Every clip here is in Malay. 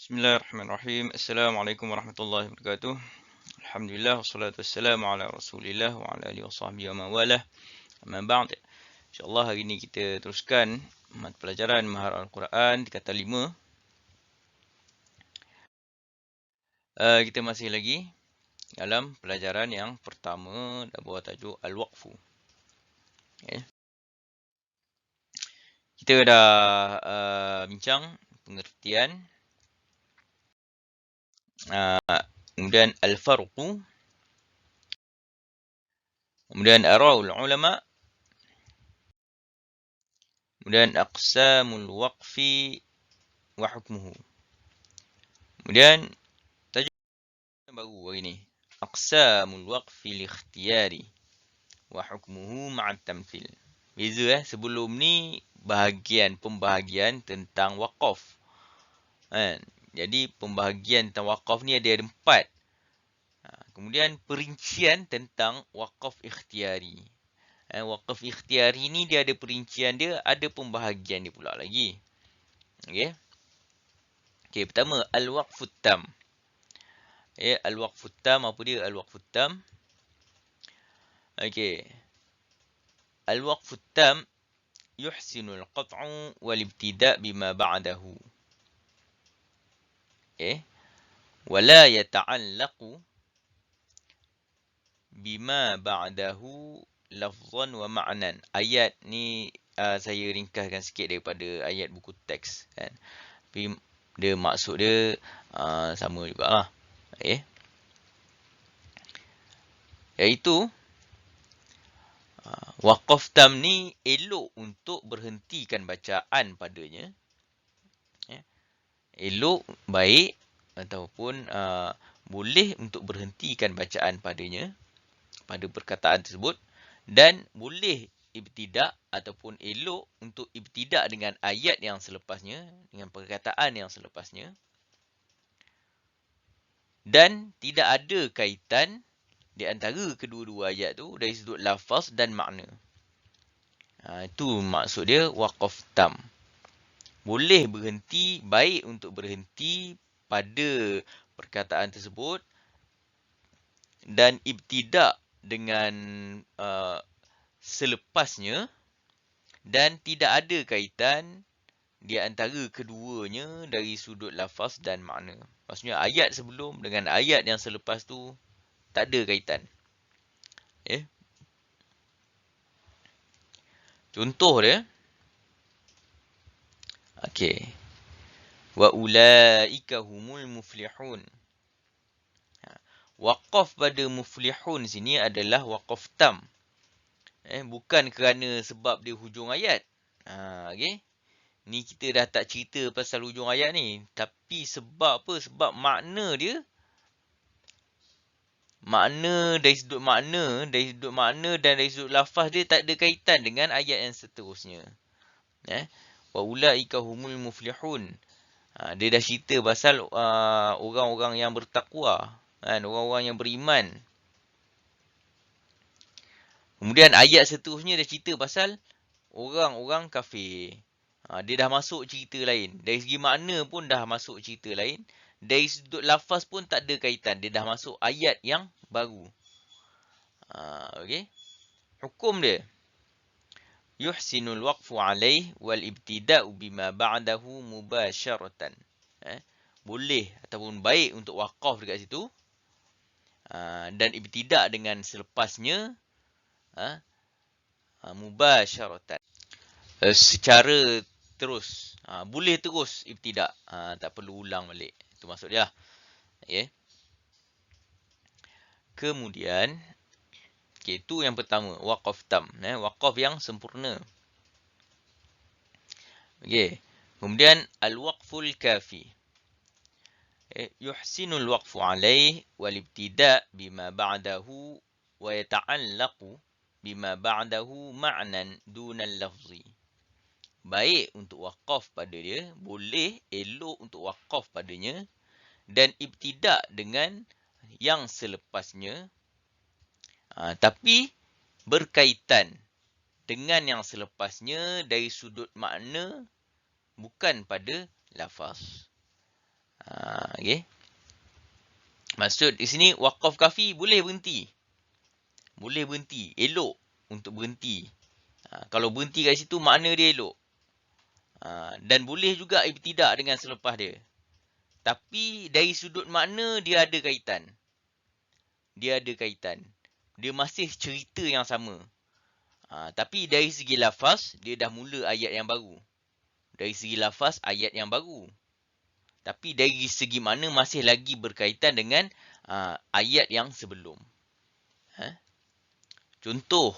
Bismillahirrahmanirrahim. Assalamualaikum warahmatullahi wabarakatuh. Alhamdulillah wassalatu wassalamu ala Rasulillah wa ala alihi wasahbihi wa man walah. Amma ba'd. Insyaallah hari ini kita teruskan mata pelajaran Mahar Al-Quran di kata 5. Kita masih lagi dalam pelajaran yang pertama dan bawah tajuk Al-Waqfu. Okay. Kita dah bincang pengertian kemudian Al-Farqu, kemudian Ara'ul Ulama, kemudian Aqsamul Waqfi wa Hukmuhu. Kemudian tajuk baru hari ni, Aqsamul Waqfi Likhtiyari wa Hukmuhu Ma'at Tamthil. Beza sebelum ni pembahagian tentang wakaf. Jadi pembahagian tentang wakaf ni ada 4. Kemudian perincian tentang wakaf ikhtiari. Wakaf ikhtiari ni dia ada perincian dia, ada pembahagian dia pula lagi. Okey. Okey, pertama al-waqfut tam. Al-waqfut tam, apa dia al-waqfut tam? Okey. Al-waqfut tam yuhsinu al-qat'u wal-ibtida' bima ba'dahu. Okey. Wala yata'allaqu bima ba'dahu lafzan wa ma'nan. Ayat ni saya ringkaskan sikit daripada ayat buku teks kan. Tapi dia maksud dia sama jugalah. Okey. Iaitu waqaf tam ni elok untuk berhentikan bacaan padanya. Elok, baik ataupun boleh untuk berhentikan bacaan padanya, pada perkataan tersebut, dan boleh ibtidak ataupun elok untuk ibtidak dengan ayat yang selepasnya, dengan perkataan yang selepasnya, dan tidak ada kaitan di antara kedua-dua ayat tu dari sudut lafaz dan makna. Itu maksud dia waqaf tam. Boleh berhenti, baik untuk berhenti pada perkataan tersebut dan ibtidak dengan selepasnya, dan tidak ada kaitan di antara keduanya dari sudut lafaz dan makna. Maksudnya ayat sebelum dengan ayat yang selepas tu tak ada kaitan. Contoh dia, okey, wa ulaika humul muflihun. Waqaf pada muflihun sini adalah waqaf tam. Bukan kerana sebab dia hujung ayat. Okey. Ni kita dah tak cerita pasal hujung ayat ni, tapi sebab apa? Sebab makna dia, dari sudut makna dan dari sudut lafaz dia tak ada kaitan dengan ayat yang seterusnya. Wa ulaika humul muflihun. Dia dah cerita pasal orang-orang yang bertakwa, kan, orang-orang yang beriman. Kemudian ayat seterusnya dia cerita pasal orang-orang kafir. Dia dah masuk cerita lain. Dari segi makna pun dah masuk cerita lain. Dari sudut lafaz pun tak ada kaitan. Dia dah masuk ayat yang baru. Okey. Hukum dia, yuhsinul waqfu alaih wal ibtida'u bima ba'dahu mubasharatan. Boleh ataupun baik untuk waqaf dekat situ. Dan ibtidak dengan selepasnya. Mubasharatan. Secara terus. Boleh terus ibtidak. Tak perlu ulang balik. Itu maksud dia. Okay. Kemudian, itu yang pertama, waqaf tam. Waqaf yang sempurna. Okay. Kemudian, al-waqful kafi. Yuhsinul waqfu alaih wal ibtida' bima ba'dahu wa yata'allaqu bima ba'dahu ma'nan dunal lafzi. Baik untuk waqaf pada dia, boleh elok untuk waqaf padanya, dan ibtidak dengan yang selepasnya, tapi berkaitan dengan yang selepasnya dari sudut makna, bukan pada lafaz. Okay. Maksud di sini waqaf kafi boleh berhenti. Boleh berhenti. Elok untuk berhenti. Kalau berhenti kat situ makna dia elok. Dan boleh juga ibtidak dengan selepas dia. Tapi dari sudut makna dia ada kaitan. Dia ada kaitan. Dia masih cerita yang sama. Tapi dari segi lafaz, dia dah mula ayat yang baru. Dari segi lafaz, ayat yang baru. Tapi dari segi makna masih lagi berkaitan dengan ayat yang sebelum. Contoh.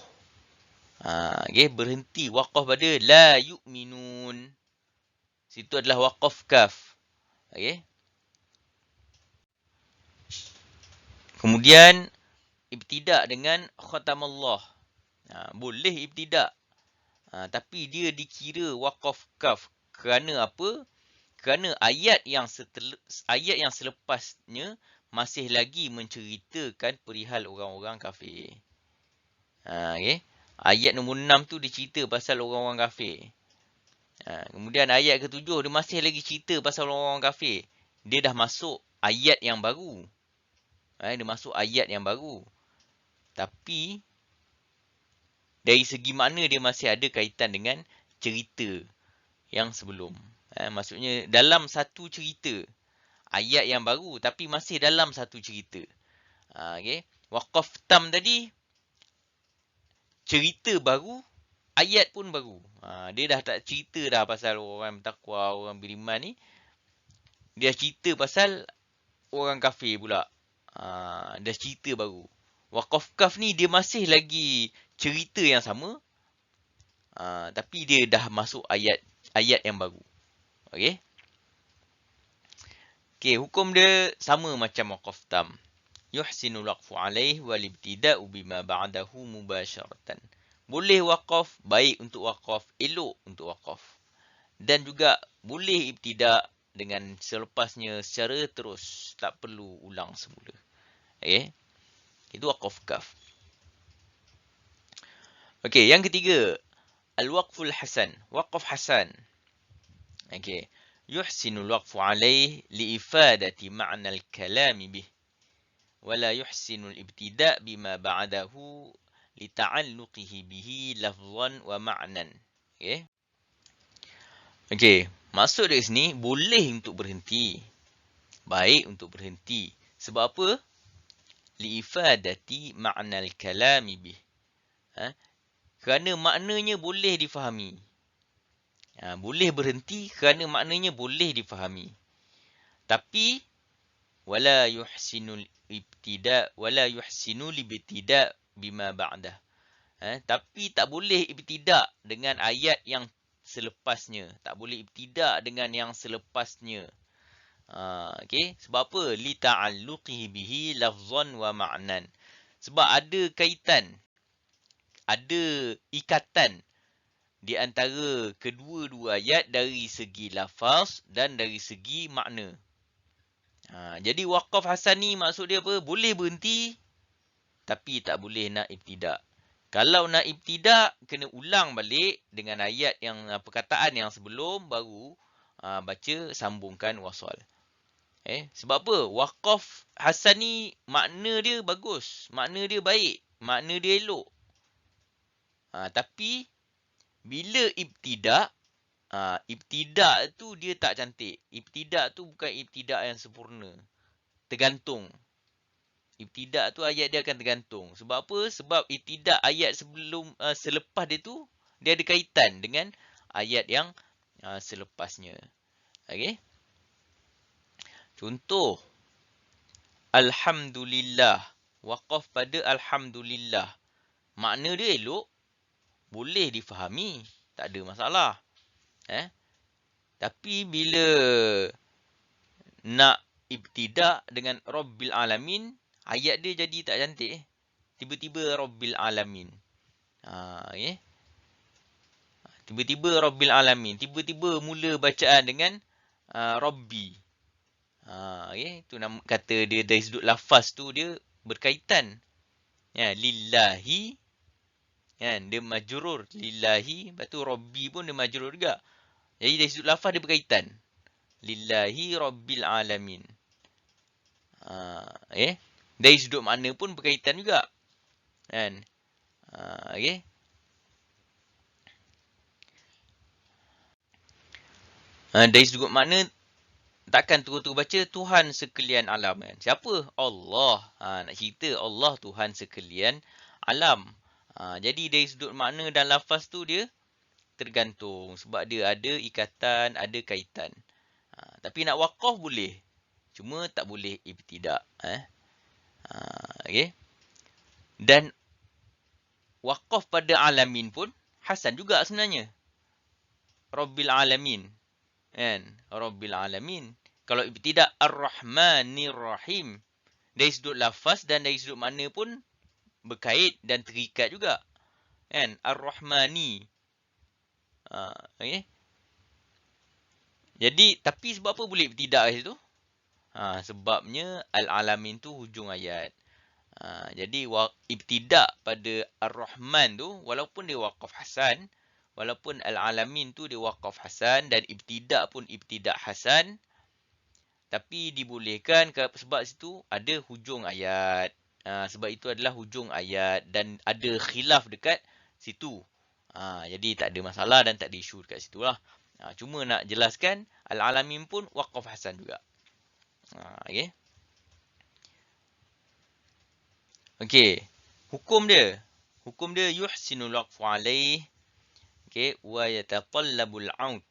Okay, berhenti waqaf pada la yu'minun. Situ adalah waqaf kaf. Okay. Kemudian ibtidak dengan khatamallah. Boleh ibtidak. Tapi dia dikira waqaf kaf. Kerana apa? Kerana ayat yang selepasnya masih lagi menceritakan perihal orang-orang kafir. Okay. Ayat nombor 6 tu dia cerita pasal orang-orang kafir. Kemudian ayat ke-7 dia masih lagi cerita pasal orang-orang kafir. Dia dah masuk ayat yang baru. Dia masuk ayat yang baru. Tapi dari segi makna dia masih ada kaitan dengan cerita yang sebelum. Maksudnya dalam satu cerita. Ayat yang baru tapi masih dalam satu cerita. Okay. Waqaf tam tadi cerita baru, ayat pun baru. Dia dah tak cerita dah pasal orang bertakwa, orang beriman ni. Dia cerita pasal orang kafir pula. Dah cerita baru. Waqaf kaf ni dia masih lagi cerita yang sama. Tapi dia dah masuk ayat yang baru. Okey. Okey, hukum dia sama macam waqaf tam. Yuhsinul waqfu alaih wal ibtida'u bima ba'dahu mubasharatan. Boleh waqaf, baik untuk waqaf, elok untuk waqaf. Dan juga boleh ibtidak dengan selepasnya secara terus. Tak perlu ulang semula. Okay. Itu waqaf kaf. Okay, yang ketiga. Al-waqful hasan. Waqaf hasan. Okay. Yuhsinul waqfu alaih liifadati ma'na al-kalami bih. Wala yuhsinul ibtida' bima ba'dahu lita'alluqihi bihi lafzan wa ma'nan. Okay. Okay. Maksud dari sini, boleh untuk berhenti. Baik untuk berhenti. Sebab apa? Liifadati ma'nal kalami bih. Kerana maknanya boleh difahami. Boleh berhenti kerana maknanya boleh difahami. Tapi, wala yuhsinul ibtida' bima ba'dah. Tapi tak boleh ibtidak dengan ayat yang selepasnya. Tak boleh ibtidak dengan yang selepasnya. Okay. Sebab apa? Li ta'alluqihi bihi lafzan wa ma'nan. Sebab ada kaitan. Ada ikatan di antara kedua-dua ayat dari segi lafaz dan dari segi makna. Jadi waqaf hasan ni maksud dia apa? Boleh berhenti tapi tak boleh nak ibtidak. Kalau nak ibtidak, kena ulang balik dengan ayat yang perkataan yang sebelum baru baca sambungkan wasal. Sebab apa? Waqaf hasan ni makna dia bagus. Makna dia baik. Makna dia elok. Tapi bila ibtidak, ibtidak tu dia tak cantik. Ibtidak tu bukan ibtidak yang sempurna. Tergantung. Ibtidak tu ayat dia akan tergantung. Sebab apa? Sebab ibtidak ayat selepas dia tu, dia ada kaitan dengan ayat yang selepasnya. Okey? Contoh. Alhamdulillah. Waqaf pada Alhamdulillah. Makna dia elok. Boleh difahami. Tak ada masalah. Tapi bila nak ibtidak dengan Rabbil Alamin, ayat dia jadi tak cantik. Tiba-tiba Rabbil Alamin. Okay. Tiba-tiba Rabbil Alamin. Tiba-tiba mula bacaan dengan Rabbi. Okay. Itu nama kata dia dari sudut lafaz tu dia berkaitan. Lillahi. Dia majrur. Lillahi. Lepas tu Rabbi pun dia majrur juga. Jadi dari sudut lafaz dia berkaitan. lillahi rabbil alamin. Dari sudut makna pun berkaitan juga. Kan? Okey. Dari sudut makna takkan terus-terus baca Tuhan sekalian alam kan. Siapa? Allah. Nak cerita Allah Tuhan sekalian alam. Jadi dari sudut makna dan lafaz tu dia tergantung. Sebab dia ada ikatan, ada kaitan. Tapi nak waqaf boleh. Cuma tak boleh ibtidak. Okay. Dan waqaf pada alamin pun hasan juga sebenarnya. Rabbil alamin. Kan? Rabbil alamin. Kalau ibtidak ar-Rahmanir Rahim. Dari sudut lafaz dan dari sudut makna pun berkait dan terikat juga. Kan? Ar-Rahmani. Okay. Jadi, tapi sebab apa boleh ibtidak kat situ? Sebabnya al-alamin tu hujung ayat. Jadi ibtidak pada ar-Rahman tu walaupun dia waqaf hasan, walaupun al-alamin tu dia waqaf hasan dan ibtidak pun ibtidak hasan, tapi dibolehkan sebab situ ada hujung ayat. Sebab itu adalah hujung ayat dan ada khilaf dekat situ. Jadi tak ada masalah dan tak ada isu dekat situ lah. Cuma nak jelaskan al-alamin pun waqaf hasan juga. Okay. Okey. Hukum dia yuhsinul waqfu alaih. Okey, wa yatatallabul aud.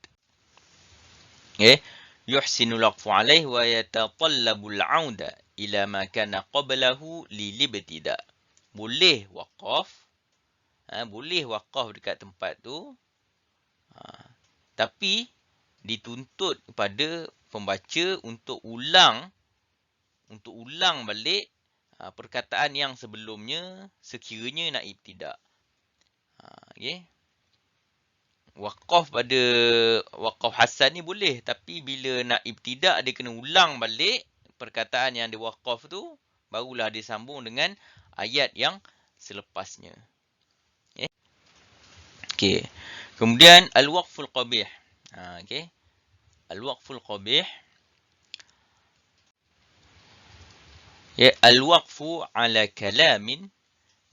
Okey. Yuhsinul waqfu alaih wa yatatallabul auda ila ma kana qablahu lilibtida. Boleh waqaf. Boleh waqaf dekat tempat tu. Tapi dituntut kepada pembaca untuk ulang balik perkataan yang sebelumnya sekiranya nak ibtidak. Okay. Waqaf pada waqaf hasan ni boleh. Tapi bila nak ibtidak, dia kena ulang balik perkataan yang dia waqaf tu. Barulah dia sambung dengan ayat yang selepasnya. Okay. Okay. Kemudian al-waqful qabih. Okay. Al-waqful qabih. Al-waqfu ala kalamin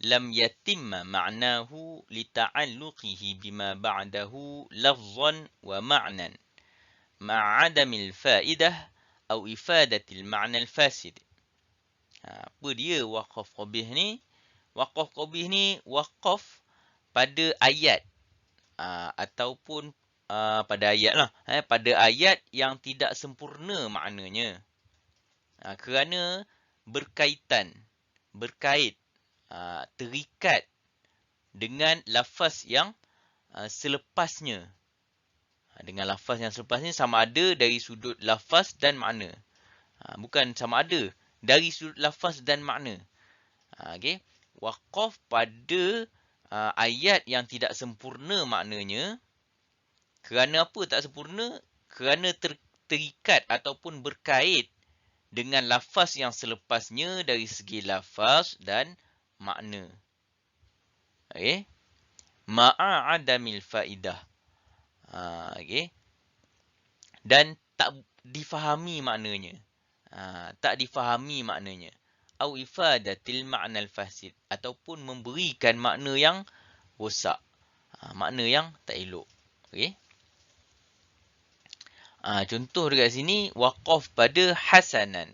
lam yatimma ma'nahu lita'alluqihi bima ba'dahu lafzan wa ma'nan ma'adamil fa'idah atau ifadatil ma'nal fasid. Apa dia waqaf qabih ni? Waqaf qabih ni waqaf pada ayat ataupun pada ayat lah. Pada ayat yang tidak sempurna maknanya. Kerana berkait, terikat dengan lafaz yang selepasnya. Dengan lafaz yang selepasnya sama ada dari sudut lafaz dan makna. Bukan sama ada, dari sudut lafaz dan makna. Okay. Waqaf pada ayat yang tidak sempurna maknanya. Kerana apa tak sempurna? Kerana terikat ataupun berkait dengan lafaz yang selepasnya dari segi lafaz dan makna. Okay. Ma'adamil fa'idah. Okay. Dan tak difahami maknanya. Tak difahami maknanya. Au ifadatil ma'nal fasid. Ataupun memberikan makna yang rosak. Makna yang tak elok. Okay. Contoh dekat sini, waqaf pada hasanan.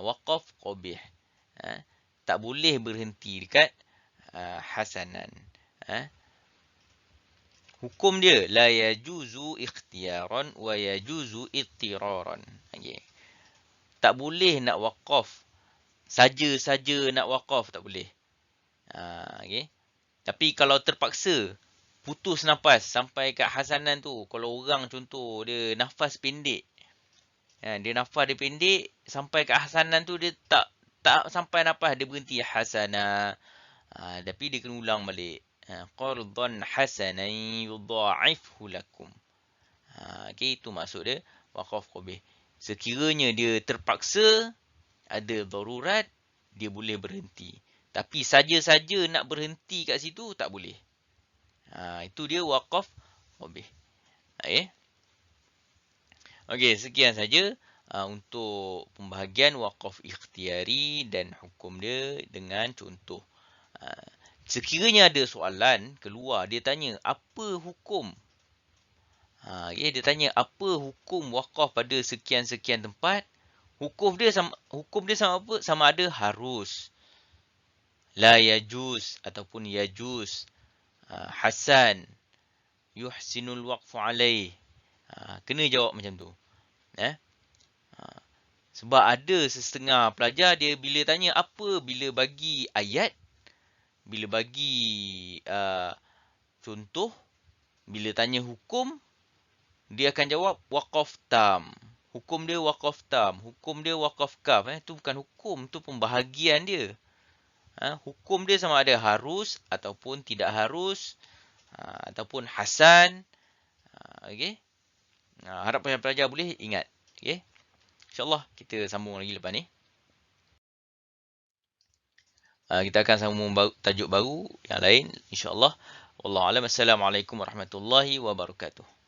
Waqaf qabih. Tak boleh berhenti dekat hasanan. Hukum dia, la yajuzu ikhtiyaran wa yajuzu ittiraran. Okay. Tak boleh nak waqaf. Saja-saja nak waqaf, tak boleh. Okay. Tapi kalau terpaksa, putus nafas sampai kat hasanan tu. Kalau orang contoh dia nafas pendek. Dia nafas dia pendek sampai kat hasanan tu dia tak sampai nafas dia berhenti hasanah. Tapi dia kena ulang balik. Qardan hasanan yudha'ifhu lakum. Okay, itu maksud dia waqaf qabih. Sekiranya dia terpaksa ada darurat, dia boleh berhenti. Tapi saja-saja nak berhenti kat situ tak boleh. Itu dia waqaf qabih. Okay. Okey, sekian saja untuk pembahagian wakaf ikhtiari dan hukum dia dengan contoh. Uh, Sekiranya ada soalan keluar, dia tanya apa hukum. Dia tanya apa hukum wakaf pada sekian-sekian tempat. Hukum dia sama apa? Sama ada harus, la yajuz ataupun yajuz, hasan, yuhsinul waqfu alaih. Kena jawab macam tu. Eh? Sebab ada setengah pelajar dia bila tanya apa, bila bagi ayat, bila bagi contoh, bila tanya hukum, dia akan jawab waqaf tam. Hukum dia waqaf tam. Hukum dia waqaf kaf. Itu bukan hukum. Itu pembahagian dia. Hukum dia sama ada harus ataupun tidak harus. Ataupun hasan. Okay. Harap pelajar boleh ingat. Okay. InsyaAllah kita sambung lagi lepas ni. Kita akan sambung tajuk baru yang lain. InsyaAllah. Wallahualam. Assalamualaikum warahmatullahi wabarakatuh.